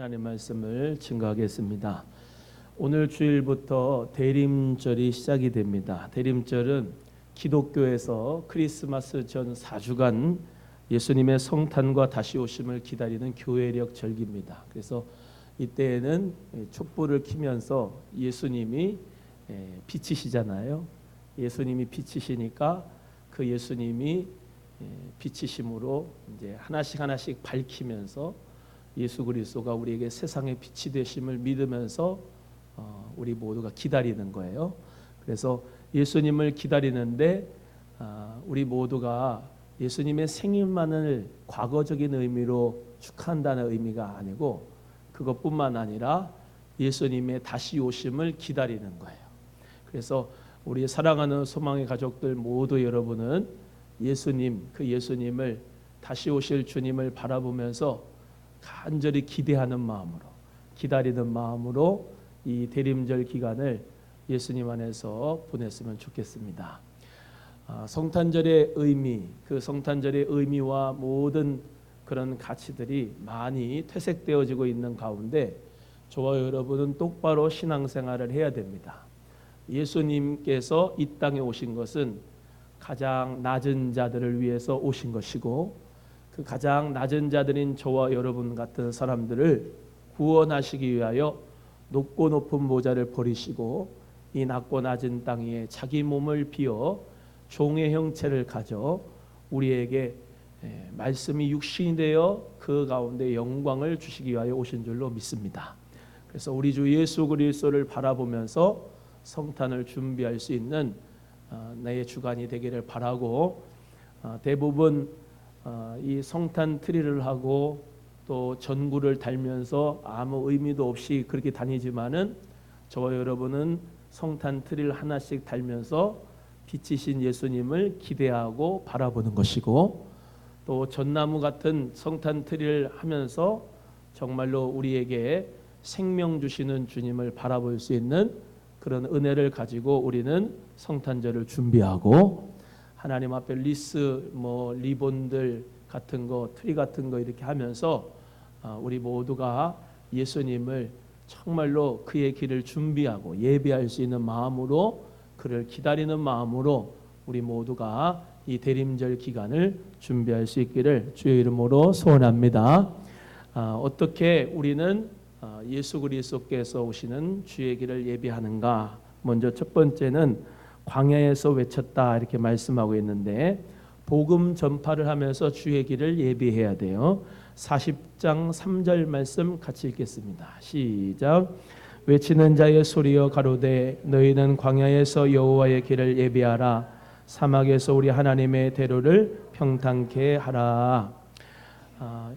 하나님 말씀을 증거하겠습니다. 오늘 주일부터 대림절이 시작이 됩니다. 대림절은 기독교에서 크리스마스 전 4주간 예수님의 성탄과 다시 오심을 기다리는 교회력 절기입니다. 그래서 이때에는 촛불을 켜면서 예수님이 빛이시잖아요. 예수님이 빛이시니까 그 예수님이 빛이심으로 이제 하나씩 밝히면서 예수 그리스도가 우리에게 세상의 빛이 되심을 믿으면서 우리 모두가 기다리는 거예요. 그래서 예수님을 기다리는데 우리 모두가 예수님의 생일만을 과거적인 의미로 축하한다는 의미가 아니고 그것뿐만 아니라 예수님의 다시 오심을 기다리는 거예요. 그래서 우리 사랑하는 소망의 가족들 모두 여러분은 예수님, 그 예수님을 다시 오실 주님을 바라보면서 간절히 기대하는 마음으로, 기다리는 마음으로 이 대림절 기간을 예수님 안에서 보냈으면 좋겠습니다. 성탄절의 의미, 그 성탄절의 의미와 모든 그런 가치들이 많이 퇴색되어지고 있는 가운데 저와 여러분은 똑바로 신앙생활을 해야 됩니다. 예수님께서 이 땅에 오신 것은 가장 낮은 자들을 위해서 오신 것이고 그 가장 낮은 자들인 저와 여러분 같은 사람들을 구원하시기 위하여 높고 높은 모자를 버리시고 이 낮고 낮은 땅 위에 자기 몸을 비워 종의 형체를 가져 우리에게 말씀이 육신이 되어 그 가운데 영광을 주시기 위하여 오신 줄로 믿습니다. 그래서 우리 주 예수 그리스도를 바라보면서 성탄을 준비할 수 있는 나의 주간이 되기를 바라고 대부분 이 성탄 트리를 하고 또 전구를 달면서 아무 의미도 없이 그렇게 다니지만은 저와 여러분은 성탄 트리를 하나씩 달면서 빛이신 예수님을 기대하고 바라보는 것이고 또 전나무 같은 성탄 트리를 하면서 정말로 우리에게 생명 주시는 주님을 바라볼 수 있는 그런 은혜를 가지고 우리는 성탄절을 준비하고 하나님 앞에 리스 리본들 같은 거 트리 같은 거 이렇게 하면서 우리 모두가 예수님을 정말로 그의 길을 준비하고 예배할 수 있는 마음으로 그를 기다리는 마음으로 우리 모두가 이 대림절 기간을 준비할 수 있기를 주의 이름으로 소원합니다. 어떻게 우리는 예수 그리스도께서 오시는 주의 길을 예비하는가? 먼저 첫 번째는 광야에서 외쳤다 이렇게 말씀하고 있는데 복음 전파를 하면서 주의 길을 예비해야 돼요. 40장 3절 말씀 같이 읽겠습니다. 시작. 외치는 자의 소리여 가로되 너희는 광야에서 여호와의 길을 예비하라. 사막에서 우리 하나님의 대로를 평탄케 하라.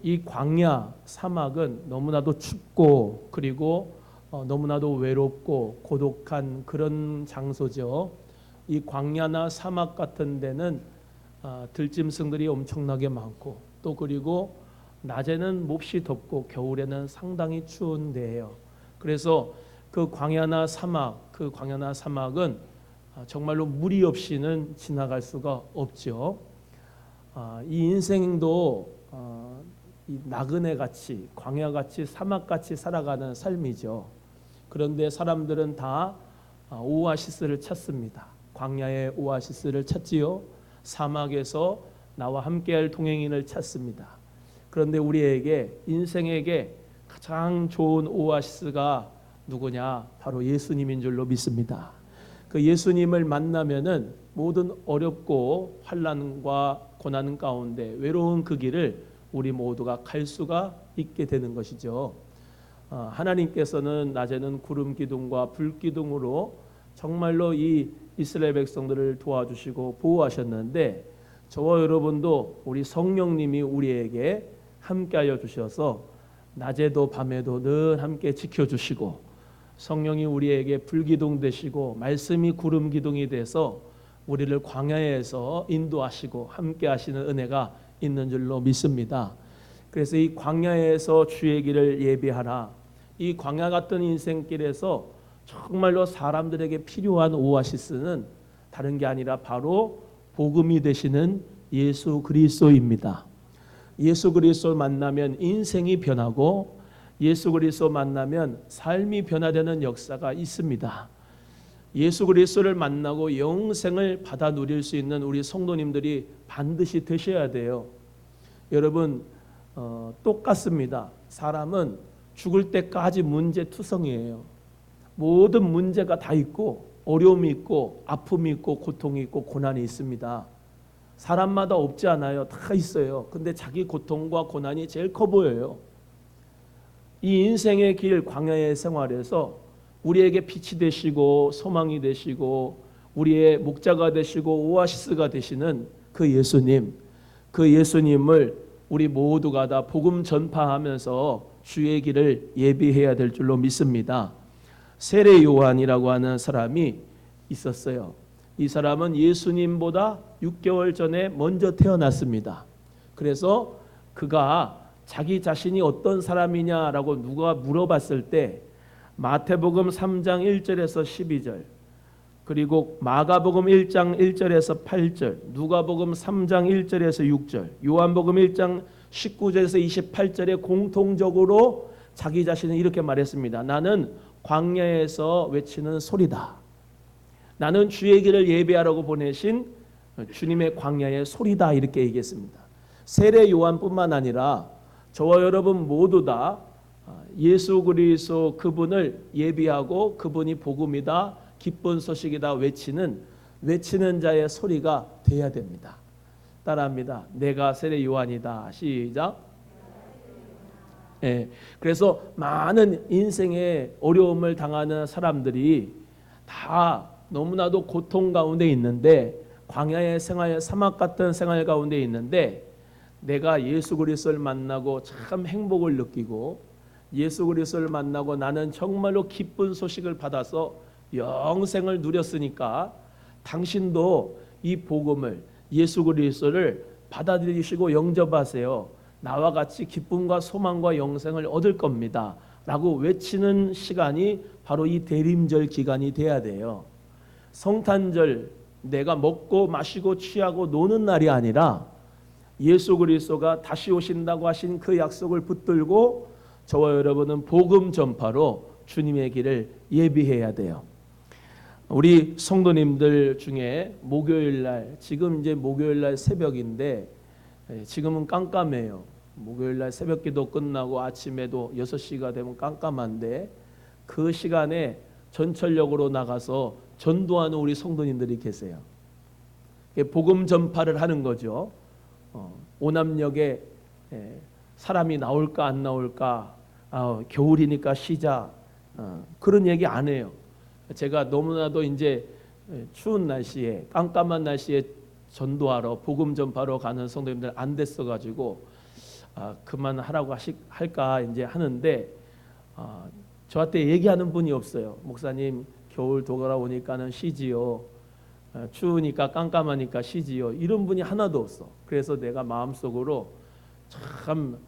이 광야 사막은 너무나도 춥고 그리고 너무나도 외롭고 고독한 그런 장소죠. 이 광야나 사막 같은 데는 들짐승들이 엄청나게 많고 또 그리고 낮에는 몹시 덥고 겨울에는 상당히 추운 데예요. 그래서 그 광야나 사막은 정말로 무리 없이는 지나갈 수가 없죠. 이 인생도 이 나그네같이 광야같이 사막같이 살아가는 삶이죠. 그런데 사람들은 다 오아시스를 찾습니다. 광야의 오아시스를 찾지요. 사막에서 나와 함께할 동행인을 찾습니다. 그런데 우리에게 인생에게 가장 좋은 오아시스가 누구냐? 바로 예수님인 줄로 믿습니다. 그 예수님을 만나면은 모든 어렵고 환난과 고난 가운데 외로운 그 길을 우리 모두가 갈 수가 있게 되는 것이죠. 하나님께서는 낮에는 구름 기둥과 불 기둥으로 정말로 이 이스라엘 백성들을 도와주시고 보호하셨는데 저와 여러분도 우리 성령님이 우리에게 함께하여 주셔서 낮에도 밤에도 늘 함께 지켜주시고 성령이 우리에게 불기둥 되시고 말씀이 구름 기둥이 돼서 우리를 광야에서 인도하시고 함께 하시는 은혜가 있는 줄로 믿습니다. 그래서 이 광야에서 주의 길을 예비하라. 이 광야 같은 인생길에서 정말로 사람들에게 필요한 오아시스는 다른 게 아니라 바로 복음이 되시는 예수 그리스도입니다. 예수 그리스도를 만나면 인생이 변하고 예수 그리스도 만나면 삶이 변화되는 역사가 있습니다. 예수 그리스도를 만나고 영생을 받아 누릴 수 있는 우리 성도님들이 반드시 되셔야 돼요. 여러분 똑같습니다. 사람은 죽을 때까지 문제투성이에요. 모든 문제가 다 있고 어려움이 있고 아픔이 있고 고통이 있고 고난이 있습니다. 사람마다 없지 않아요. 다 있어요. 근데 자기 고통과 고난이 제일 커 보여요. 이 인생의 길 광야의 생활에서 우리에게 빛이 되시고 소망이 되시고 우리의 목자가 되시고 오아시스가 되시는 그 예수님, 그 예수님을 우리 모두가 다 복음 전파하면서 주의 길을 예비해야 될 줄로 믿습니다. 세례 요한이라고 하는 사람이 있었어요. 이 사람은 예수님보다 6개월 전에 먼저 태어났습니다. 그래서 그가 자기 자신이 어떤 사람이냐라고 누가 물어봤을 때 마태복음 3장 1절에서 12절, 그리고 마가복음 1장 1절에서 8절, 누가복음 3장 1절에서 6절, 요한복음 1장 19절에서 28절에 공통적으로 자기 자신은 이렇게 말했습니다. 나는 광야에서 외치는 소리다. 나는 주의 길을 예배하라고 보내신 주님의 광야의 소리다. 이렇게 얘기했습니다. 세례 요한뿐만 아니라 저와 여러분 모두 다 예수 그리스도 그분을 예비하고 그분이 복음이다, 기쁜 소식이다 외치는 자의 소리가 돼야 됩니다. 따라합니다. 내가 세례 요한이다. 시작. 그래서 많은 인생의 어려움을 당하는 사람들이 다 너무나도 고통 가운데 있는데, 광야의 생활, 사막 같은 생활 가운데 있는데, 내가 예수 그리스도를 만나고 참 행복을 느끼고 예수 그리스도를 만나고 나는 정말로 기쁜 소식을 받아서 영생을 누렸으니까 당신도 이 복음을, 예수 그리스도를 받아들이시고 영접하세요. 나와 같이 기쁨과 소망과 영생을 얻을 겁니다. 라고 외치는 시간이 바로 이 대림절 기간이 돼야 돼요. 성탄절, 내가 먹고 마시고 취하고 노는 날이 아니라 예수 그리스도가 다시 오신다고 하신 그 약속을 붙들고 저와 여러분은 복음 전파로 주님의 길을 예비해야 돼요. 우리 성도님들 중에 목요일날, 지금 이제 목요일날 새벽인데 지금은 깜깜해요. 목요일날 새벽기도 끝나고 아침에도 6시가 되면 깜깜한데 그 시간에 전철역으로 나가서 전도하는 우리 성도님들이 계세요. 복음 전파를 하는 거죠. 오남역에 사람이 나올까 안 나올까, 겨울이니까 쉬자, 그런 얘기 안 해요. 제가 너무나도 이제 추운 날씨에, 깜깜한 날씨에 전도하러, 복음 전파로 가는 성도님들 안 됐어가지고 그만하라고 할까 이제 하는데 저한테 얘기하는 분이 없어요. 목사님, 겨울 돌아오니까는 쉬지요. 추우니까 깜깜하니까 쉬지요. 이런 분이 하나도 없어. 그래서 내가 마음속으로 참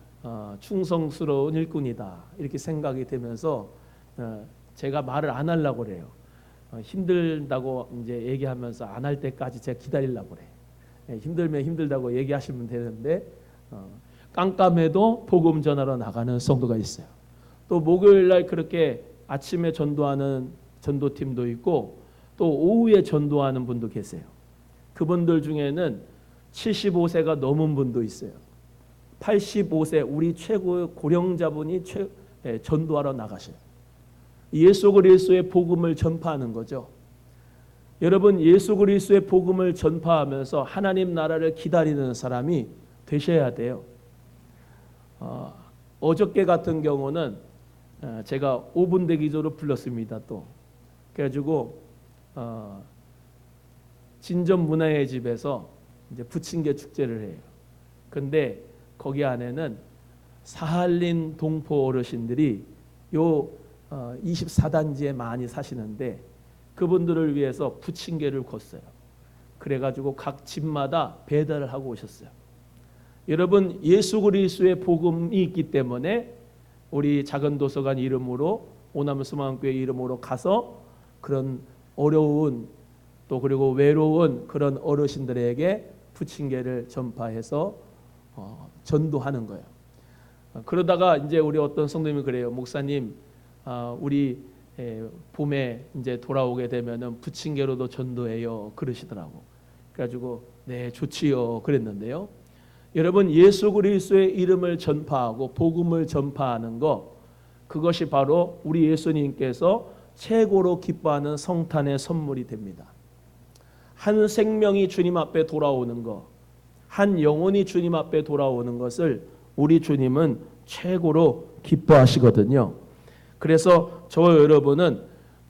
충성스러운 일꾼이다 이렇게 생각이 되면서 제가 말을 안 하려고 그래요. 힘들다고 이제 얘기하면서 안 할 때까지 제가 기다리려고 그래. 힘들면 힘들다고 얘기하시면 되는데 깜깜해도 복음 전하러 나가는 성도가 있어요. 또 목요일날 그렇게 아침에 전도하는 전도팀도 있고 또 오후에 전도하는 분도 계세요. 그분들 중에는 75세가 넘은 분도 있어요. 85세 우리 최고의 고령자분이 전도하러 나가셔요. 예수 그리스도의 복음을 전파하는 거죠. 여러분, 예수 그리스도의 복음을 전파하면서 하나님 나라를 기다리는 사람이 되셔야 돼요. 어저께 같은 경우는 제가 5분 대기조로 불렀습니다. 또 그래가지고 진전 문화의 집에서 이제 부침개 축제를 해요. 근데 거기 안에는 사할린 동포 어르신들이 요 24단지에 많이 사시는데 그분들을 위해서 부침개를 걷어요. 그래가지고 각 집마다 배달을 하고 오셨어요. 여러분, 예수 그리스도의 복음이 있기 때문에 우리 작은 도서관 이름으로, 오남 수망교회 이름으로 가서 그런 어려운 또 그리고 외로운 그런 어르신들에게 부침개를 전파해서 전도하는 거예요. 그러다가 이제 우리 어떤 성도님이 그래요. 목사님, 우리 봄에 이제 돌아오게 되면은 부침개로도 전도해요. 그러시더라고. 그래가지고 네 좋지요. 그랬는데요. 여러분 예수 그리스도의 이름을 전파하고 복음을 전파하는 것, 그것이 바로 우리 예수님께서 최고로 기뻐하는 성탄의 선물이 됩니다. 한 생명이 주님 앞에 돌아오는 것, 한 영혼이 주님 앞에 돌아오는 것을 우리 주님은 최고로 기뻐하시거든요. 그래서 저와 여러분은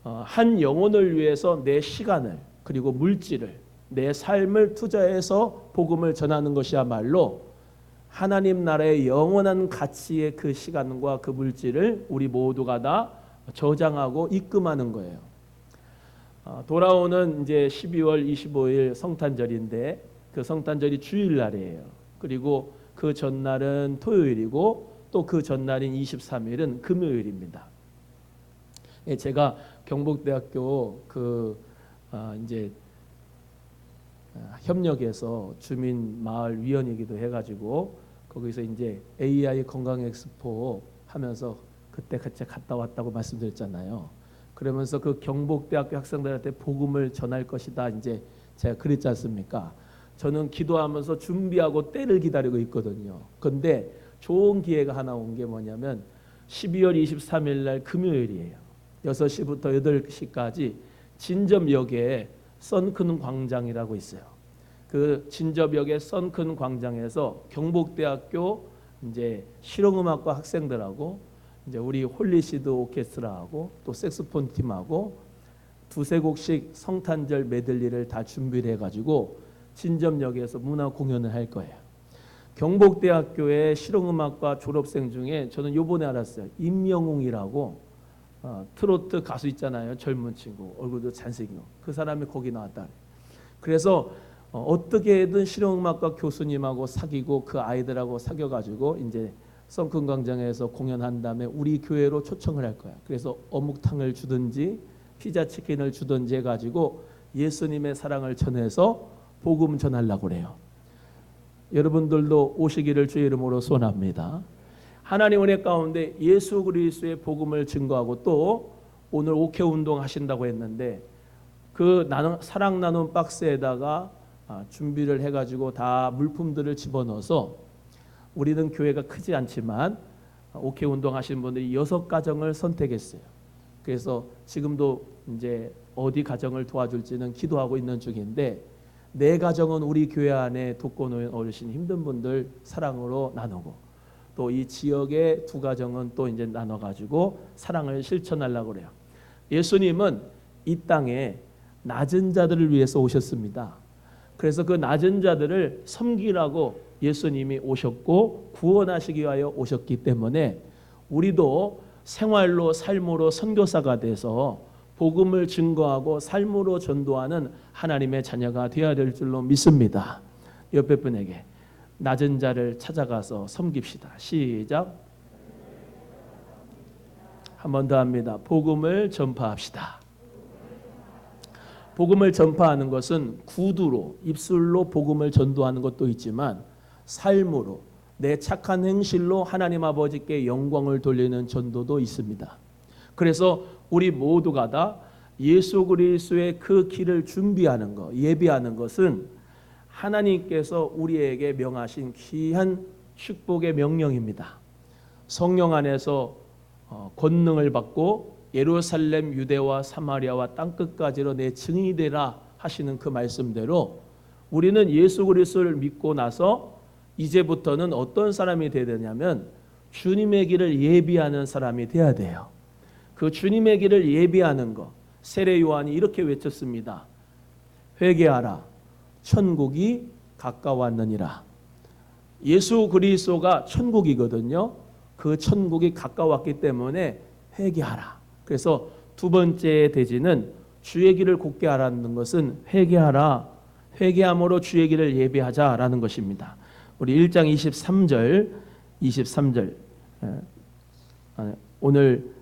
한 영혼을 위해서 내 시간을 그리고 물질을 내 삶을 투자해서 복음을 전하는 것이야말로 하나님 나라의 영원한 가치의 그 시간과 그 물질을 우리 모두가 다 저장하고 입금하는 거예요. 돌아오는 이제 12월 25일 성탄절인데 그 성탄절이 주일날이에요. 그리고 그 전날은 토요일이고 또 그 전날인 23일은 금요일입니다. 제가 경북대학교 이제 협력해서 주민 마을 위원이기도 해가지고 거기서 이제 AI 건강 엑스포 하면서 그때 같이 갔다 왔다고 말씀드렸잖아요. 그러면서 그 경북대학교 학생들한테 복음을 전할 것이다 이제 제가 그랬지 않습니까? 저는 기도하면서 준비하고 때를 기다리고 있거든요. 그런데 좋은 기회가 하나 온 게 뭐냐면 12월 23일 날 금요일이에요. 6시부터 8시까지 진접역에 선큰 광장이라고 있어요. 그 진접역의 선큰 광장에서 경북대학교 이제 실용음악과 학생들하고 이제 우리 홀리시드 오케스트라하고 또 색소폰 팀하고 두세 곡씩 성탄절 메들리를 다 준비를 해가지고 진접역에서 문화 공연을 할 거예요. 경북대학교의 실용음악과 졸업생 중에 저는 요번에 알았어요. 임영웅이라고 트로트 가수 있잖아요. 젊은 친구 얼굴도 잘생긴 그 사람이 거기 나왔다. 그래서 어떻게든 실용음악과 교수님하고 사귀고 그 아이들하고 사귀어가지고 이제 선큰 광장에서 공연한 다음에 우리 교회로 초청을 할 거야. 그래서 어묵탕을 주든지 피자 치킨을 주든지 해가지고 예수님의 사랑을 전해서 복음 전하려고 그래요. 여러분들도 오시기를 주의 이름으로 소원합니다. 하나님 은혜 가운데 예수 그리스도의 복음을 증거하고 또 오늘 옥회 운동 하신다고 했는데 그 사랑 나눔 박스에다가 준비를 해가지고 다 물품들을 집어넣어서 우리는 교회가 크지 않지만 옥회 운동 하시는 분들이 6가정을 선택했어요. 그래서 지금도 이제 어디 가정을 도와줄지는 기도하고 있는 중인데 4가정은 우리 교회 안에 독거노인 어르신 힘든 분들 사랑으로 나누고 또 이 지역의 2가정은 또 이제 나눠가지고 사랑을 실천하려고 그래요. 예수님은 이 땅에 낮은 자들을 위해서 오셨습니다. 그래서 그 낮은 자들을 섬기라고 예수님이 오셨고 구원하시기 위하여 오셨기 때문에 우리도 생활로 삶으로 선교사가 돼서 복음을 증거하고 삶으로 전도하는 하나님의 자녀가 되어야 될 줄로 믿습니다. 옆에 분에게 낮은 자를 찾아가서 섬깁시다. 시작. 한 번 더 합니다. 복음을 전파합시다. 복음을 전파하는 것은 구두로 입술로 복음을 전도하는 것도 있지만 삶으로 내 착한 행실로 하나님 아버지께 영광을 돌리는 전도도 있습니다. 그래서 우리 모두가 다 예수 그리스도의 그 길을 준비하는 것, 예비하는 것은 하나님께서 우리에게 명하신 귀한 축복의 명령입니다. 성령 안에서 권능을 받고 예루살렘, 유대와 사마리아와 땅끝까지로 내 증인이 되라 하시는 그 말씀대로 우리는 예수 그리스도를 믿고 나서 이제부터는 어떤 사람이 되어야 되냐면 주님의 길을 예비하는 사람이 되어야 돼요. 그 주님의 길을 예비하는 것, 세례 요한이 이렇게 외쳤습니다. 회개하라, 천국이 가까웠느니라. 예수 그리스도가 천국이거든요. 그 천국이 가까웠기 때문에 회개하라. 그래서 두 번째 대지는 주의 길을 곧게 하라는 것은 회개하라, 회개함으로 주의 길을 예비하자라는 것입니다. 우리 1장 23절 오늘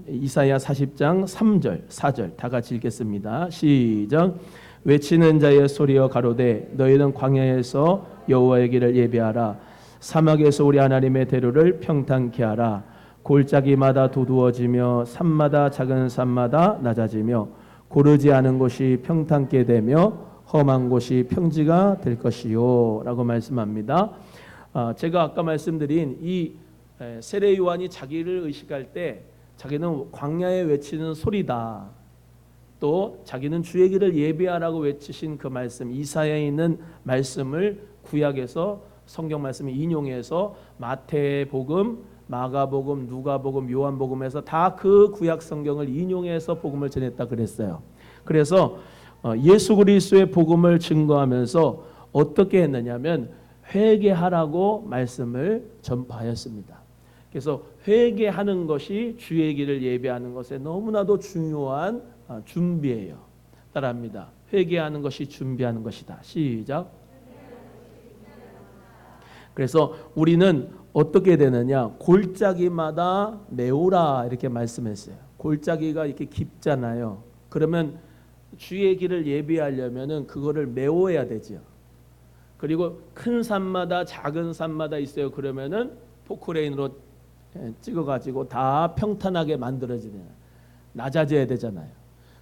이사야 40장 3절 4절 다 같이 읽겠습니다. 시작. 외치는 자의 소리여 가로되 너희는 광야에서 여호와의 길을 예비하라. 사막에서 우리 하나님의 대로를 평탄케 하라. 골짜기마다 두두워지며 산마다 작은 산마다 낮아지며 고르지 않은 곳이 평탄케 되며 험한 곳이 평지가 될 것이요 라고 말씀합니다. 제가 아까 말씀드린 이 세례 요한이 자기를 의식할 때 자기는 광야에 외치는 소리다, 또 자기는 주의 길을 예비하라고 외치신 그 말씀, 이사야에 있는 말씀을 구약에서 성경 말씀을 인용해서 마태복음, 마가복음, 누가복음, 요한복음에서 다 그 구약 성경을 인용해서 복음을 전했다 그랬어요. 그래서 예수 그리스도의 복음을 증거하면서 어떻게 했느냐면 회개하라고 말씀을 전파하였습니다. 그래서 회개하는 것이 주의 길을 예배하는 것에 너무나도 중요한 준비예요. 따라합니다. 회개하는 것이 준비하는 것이다. 시작. 그래서 우리는 어떻게 되느냐, 골짜기마다 메우라 이렇게 말씀했어요. 골짜기가 이렇게 깊잖아요. 그러면 주의 길을 예비하려면은 그거를 메워야 되죠. 그리고 큰 산마다 작은 산마다 있어요. 그러면은 포크레인으로 찍어가지고 다 평탄하게 만들어지는, 낮아져야 되잖아요.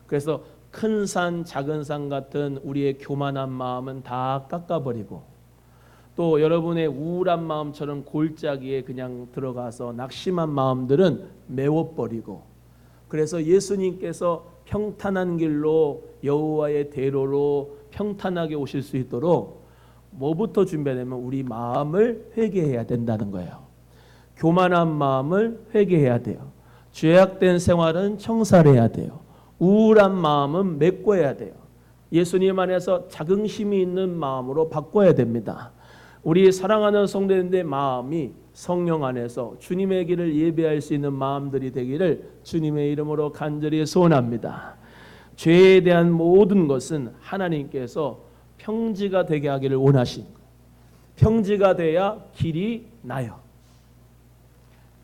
그래서 큰 산, 작은 산 같은 우리의 교만한 마음은 다 깎아버리고, 또 여러분의 우울한 마음처럼 골짜기에 그냥 들어가서 낙심한 마음들은 메워버리고, 그래서 예수님께서 평탄한 길로 여호와의 대로로 평탄하게 오실 수 있도록 뭐부터 준비하냐면 우리 마음을 회개해야 된다는 거예요. 교만한 마음을 회개해야 돼요. 죄악된 생활은 청산해야 돼요. 우울한 마음은 메꿔야 돼요. 예수님 안에서 자긍심이 있는 마음으로 바꿔야 됩니다. 우리 사랑하는 성도님들의 마음이 성령 안에서 주님의 길을 예배할 수 있는 마음들이 되기를 주님의 이름으로 간절히 소원합니다. 죄에 대한 모든 것은 하나님께서 평지가 되게 하기를 원하신 거예요. 평지가 돼야 길이 나요.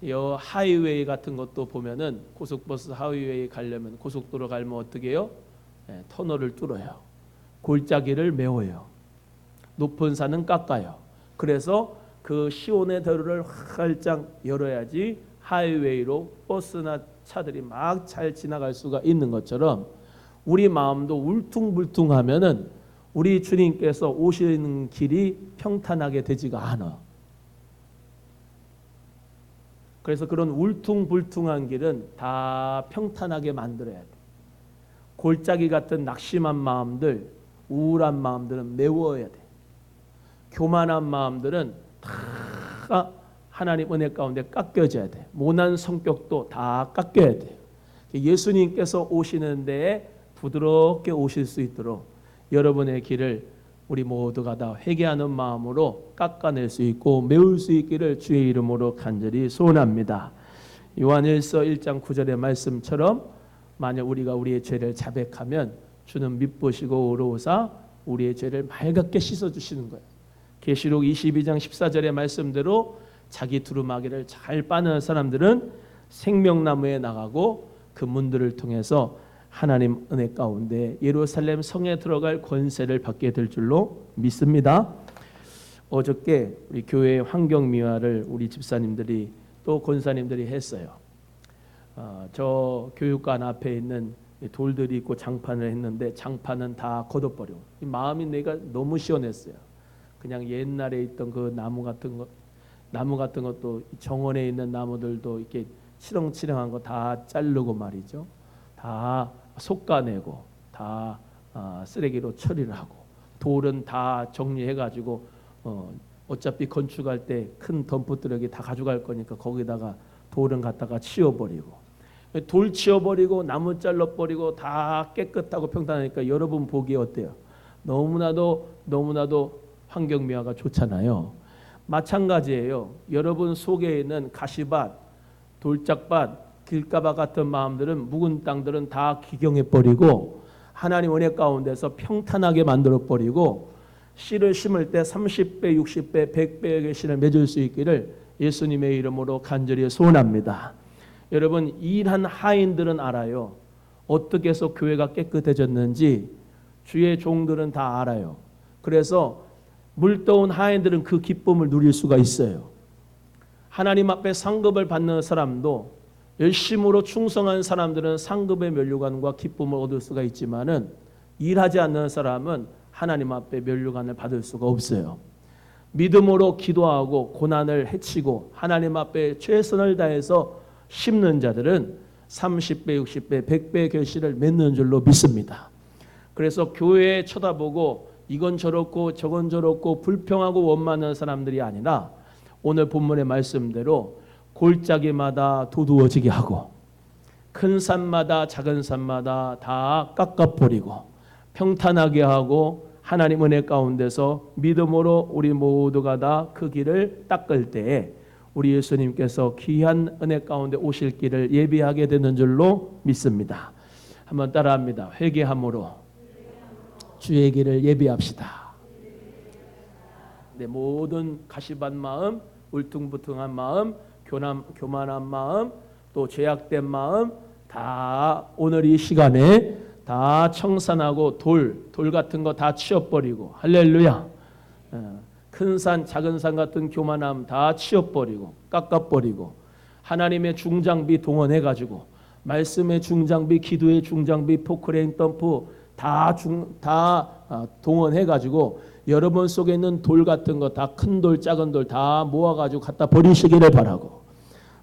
이 하이웨이 같은 것도 보면은 고속버스 하이웨이 가려면, 고속도로 가려면 어떻게 해요? 터널을 뚫어요. 골짜기를 메워요. 높은 산은 깎아요. 그래서 그 시온의 도로를 활짝 열어야지 하이웨이로 버스나 차들이 막 잘 지나갈 수가 있는 것처럼 우리 마음도 울퉁불퉁하면은 우리 주님께서 오시는 길이 평탄하게 되지가 않아. 그래서 그런 울퉁불퉁한 길은 다 평탄하게 만들어야 돼. 골짜기 같은 낙심한 마음들, 우울한 마음들은 메워야 돼. 교만한 마음들은 다 하나님 은혜 가운데 깎여져야 돼. 모난 성격도 다 깎여야 돼. 예수님께서 오시는 데에 부드럽게 오실 수 있도록 여러분의 길을 우리 모두가 다 회개하는 마음으로 깎아낼 수 있고 메울 수 있기를 주의 이름으로 간절히 소원합니다. 요한일서 1장 9절의 말씀처럼 만약 우리가 우리의 죄를 자백하면 주는 미쁘시고 의로우사 우리의 죄를 맑게 씻어주시는 거예요. 계시록 22장 14절의 말씀대로 자기 두루마기를 잘 빠는 사람들은 생명나무에 나가고 그 문들을 통해서 하나님 은혜 가운데 예루살렘 성에 들어갈 권세를 받게 될 줄로 믿습니다. 어저께 우리 교회 환경미화를 우리 집사님들이 또 권사님들이 했어요. 저 교육관 앞에 있는 돌들이 있고 장판을 했는데 장판은 다 걷어버려. 이 마음이 내가 너무 시원했어요. 그냥 옛날에 있던 그 나무 같은 것도 정원에 있는 나무들도 이렇게 치렁치렁한 거 다 자르고 말이죠. 다 솎아내고 다 쓰레기로 처리를 하고 돌은 다 정리해가지고 어차피 건축할 때 큰 덤프트럭이 다 가져갈 거니까 거기다가 돌은 갖다가 치워버리고 돌 치워버리고 나무 잘라버리고 다 깨끗하고 평탄하니까 여러분 보기에 어때요? 너무나도 환경미화가 좋잖아요. 마찬가지예요. 여러분 속에 있는 가시밭, 돌짝밭, 길가밭 같은 마음들은 묵은 땅들은 다 기경해버리고 하나님 은혜 가운데서 평탄하게 만들어버리고 씨를 심을 때 30배, 60배, 100배의 씨를 맺을 수 있기를 예수님의 이름으로 간절히 소원합니다. 여러분 일한 하인들은 알아요. 어떻게 해서 교회가 깨끗해졌는지 주의 종들은 다 알아요. 그래서 물떠온 하인들은 그 기쁨을 누릴 수가 있어요. 하나님 앞에 상급을 받는 사람도 열심으로 충성한 사람들은 상급의 면류관과 기쁨을 얻을 수가 있지만은 일하지 않는 사람은 하나님 앞에 면류관을 받을 수가 없어요. 믿음으로 기도하고 고난을 헤치고 하나님 앞에 최선을 다해서 심는 자들은 30배, 60배, 100배의 결실을 맺는 줄로 믿습니다. 그래서 교회에 쳐다보고 이건 저렇고 저건 저렇고 불평하고 원망하는 사람들이 아니라 오늘 본문의 말씀대로 골짜기마다 두두어지게 하고 큰 산마다 작은 산마다 다 깎아버리고 평탄하게 하고 하나님 은혜 가운데서 믿음으로 우리 모두가 다 그 길을 닦을 때에 우리 예수님께서 귀한 은혜 가운데 오실 길을 예비하게 되는 줄로 믿습니다. 한번 따라합니다. 회개함으로 주의 길을 예비합시다. 내 모든 가시밭 마음, 울퉁불퉁한 마음, 교만한 마음, 또 죄악된 마음 다 오늘 이 시간에 다 청산하고 돌 같은 거 다 치워버리고 할렐루야. 큰 산 작은 산 같은 교만함 다 치워버리고 깎아버리고 하나님의 중장비 동원해가지고 말씀의 중장비, 기도의 중장비, 포크레인 덤프 다 동원해가지고 여러분 속에 있는 돌 같은 거 다 큰 돌 작은 돌 다 모아가지고 갖다 버리시기를 바라고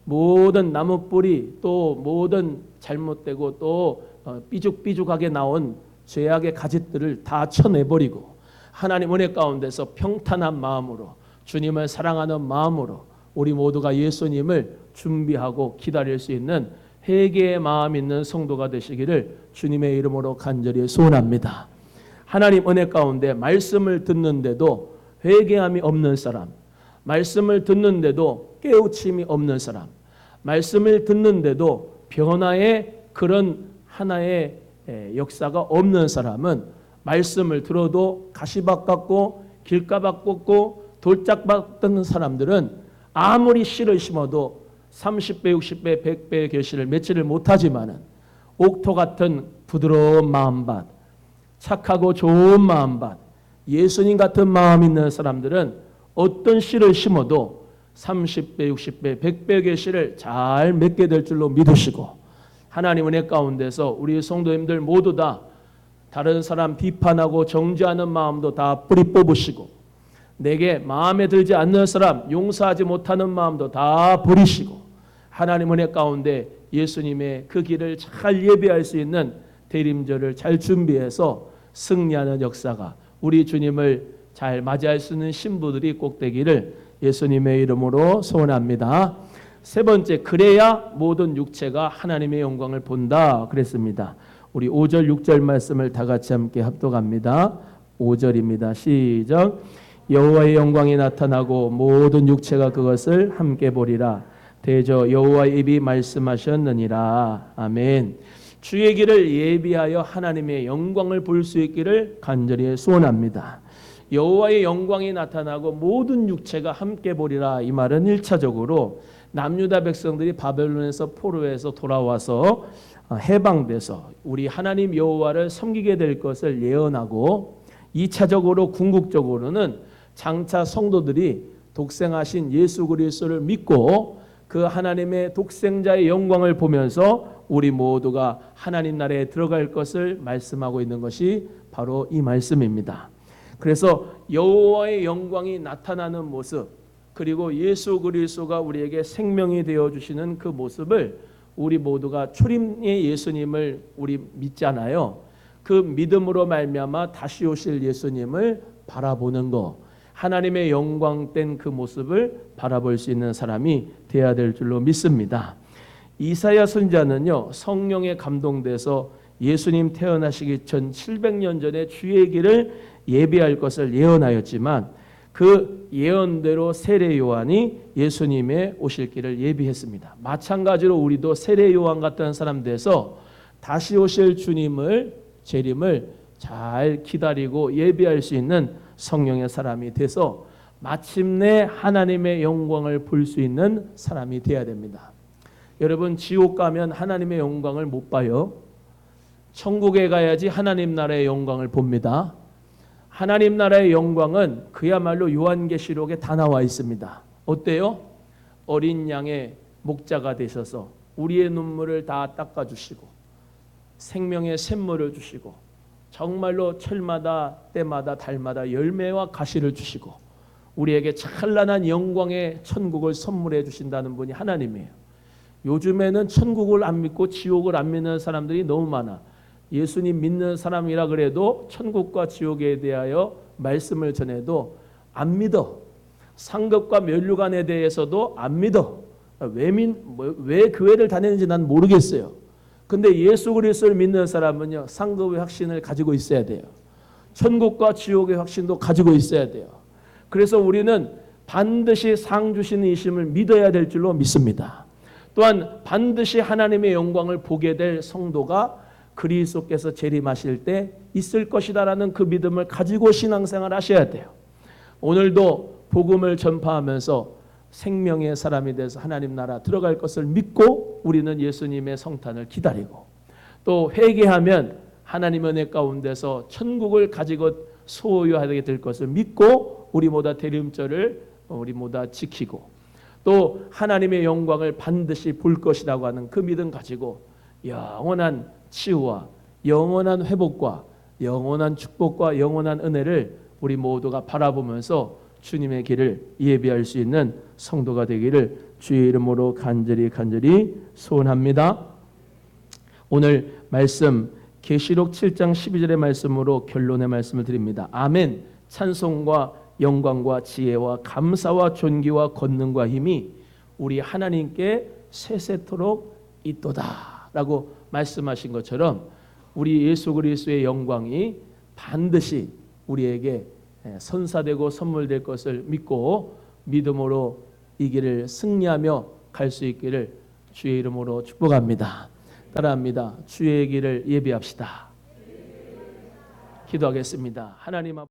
모든 나무 뿌리 또 모든 잘못되고 또 삐죽삐죽하게 나온 죄악의 가짓들을 다 쳐내버리고 하나님 은혜 가운데서 평탄한 마음으로 주님을 사랑하는 마음으로 우리 모두가 예수님을 준비하고 기다릴 수 있는 회개의 마음 있는 성도가 되시기를 주님의 이름으로 간절히 소원합니다. 하나님 은혜 가운데 말씀을 듣는데도 회개함이 없는 사람, 말씀을 듣는데도 깨우침이 없는 사람, 말씀을 듣는데도 변화의 그런 하나의 역사가 없는 사람은 말씀을 들어도 가시밭 같고 길가밭 같고 돌짝밭 같은 사람들은 아무리 씨를 심어도 30배, 60배, 100배의 결실을 맺지를 못하지만은 옥토 같은 부드러운 마음밭, 착하고 좋은 마음밭, 예수님 같은 마음 있는 사람들은 어떤 씨를 심어도 30배, 60배, 100배의 결실을 잘 맺게 될 줄로 믿으시고 하나님 은혜 가운데서 우리 성도님들 모두 다 다른 사람 비판하고 정죄하는 마음도 다 뿌리 뽑으시고 내게 마음에 들지 않는 사람 용서하지 못하는 마음도 다 버리시고 하나님 은혜 가운데 예수님의 그 길을 잘 예비할 수 있는 대림절을 잘 준비해서 승리하는 역사가 우리 주님을 잘 맞이할 수 있는 신부들이 꼭 되기를 예수님의 이름으로 소원합니다. 세 번째, 그래야 모든 육체가 하나님의 영광을 본다 그랬습니다. 우리 5절 6절 말씀을 다 같이 함께 합독합니다. 5절입니다. 시작. 여호와의 영광이 나타나고 모든 육체가 그것을 함께 보리라. 대저 여호와의 입이 말씀하셨느니라. 아멘. 주의 길을 예비하여 하나님의 영광을 볼 수 있기를 간절히 소원합니다. 여호와의 영광이 나타나고 모든 육체가 함께 보리라. 이 말은 1차적으로 남유다 백성들이 바벨론에서 포로에서 돌아와서 해방돼서 우리 하나님 여호와를 섬기게 될 것을 예언하고 2차적으로 궁극적으로는 장차 성도들이 독생하신 예수 그리스도를 믿고 그 하나님의 독생자의 영광을 보면서 우리 모두가 하나님 나라에 들어갈 것을 말씀하고 있는 것이 바로 이 말씀입니다. 그래서 여호와의 영광이 나타나는 모습 그리고 예수 그리스도가 우리에게 생명이 되어 주시는 그 모습을 우리 모두가 초림의 예수님을 우리 믿잖아요. 그 믿음으로 말미암아 다시 오실 예수님을 바라보는 것, 하나님의 영광된 그 모습을 바라볼 수 있는 사람이 되어야 될 줄로 믿습니다. 이사야 선지자는요, 성령에 감동돼서 예수님 태어나시기 전 700년 전에 주의 길을 예비할 것을 예언하였지만 그 예언대로 세례 요한이 예수님의 오실 길을 예비했습니다. 마찬가지로 우리도 세례 요한 같은 사람 돼서 다시 오실 주님을 재림을 잘 기다리고 예비할 수 있는 성령의 사람이 돼서 마침내 하나님의 영광을 볼 수 있는 사람이 되어야 됩니다. 여러분, 지옥 가면 하나님의 영광을 못 봐요. 천국에 가야지 하나님 나라의 영광을 봅니다. 하나님 나라의 영광은 그야말로 요한계시록에 다 나와 있습니다. 어때요? 어린 양의 목자가 되셔서 우리의 눈물을 다 닦아주시고 생명의 샘물을 주시고 정말로 철마다 때마다 달마다 열매와 가시를 주시고 우리에게 찬란한 영광의 천국을 선물해 주신다는 분이 하나님이에요. 요즘에는 천국을 안 믿고 지옥을 안 믿는 사람들이 너무 많아. 예수님 믿는 사람이라 그래도 천국과 지옥에 대하여 말씀을 전해도 안 믿어. 상급과 면류관에 대해서도 안 믿어. 왜 교회를 다니는지 난 모르겠어요. 근데 예수 그리스도를 믿는 사람은요, 상급의 확신을 가지고 있어야 돼요. 천국과 지옥의 확신도 가지고 있어야 돼요. 그래서 우리는 반드시 상 주시는 이심을 믿어야 될 줄로 믿습니다. 또한 반드시 하나님의 영광을 보게 될 성도가 그리스도께서 재림하실 때 있을 것이다라는 그 믿음을 가지고 신앙생활 하셔야 돼요. 오늘도 복음을 전파하면서 생명의 사람이 돼서 하나님 나라 들어갈 것을 믿고 우리는 예수님의 성탄을 기다리고 또 회개하면 하나님 은혜 가운데서 천국을 가지고 소유하게 될 것을 믿고 우리 모두 대림절을 우리 모두 지키고 또 하나님의 영광을 반드시 볼 것이라고 하는 그 믿음 가지고 영원한 치유와 영원한 회복과 영원한 축복과 영원한 은혜를 우리 모두가 바라보면서 주님의 길을 예비할 수 있는 성도가 되기를 주의 이름으로 간절히 소원합니다. 오늘 말씀 계시록 7장 12절의 말씀으로 결론의 말씀을 드립니다. 아멘. 찬송과 영광과 지혜와 감사와 존귀와 권능과 힘이 우리 하나님께 세세토록 있도다 라고 말씀하신 것처럼 우리 예수 그리스도의 영광이 반드시 우리에게 선사되고 선물될 것을 믿고 믿음으로 이 길을 승리하며 갈 수 있기를 주의 이름으로 축복합니다. 따라합니다. 주의 길을 예비합시다. 기도하겠습니다. 하나님 앞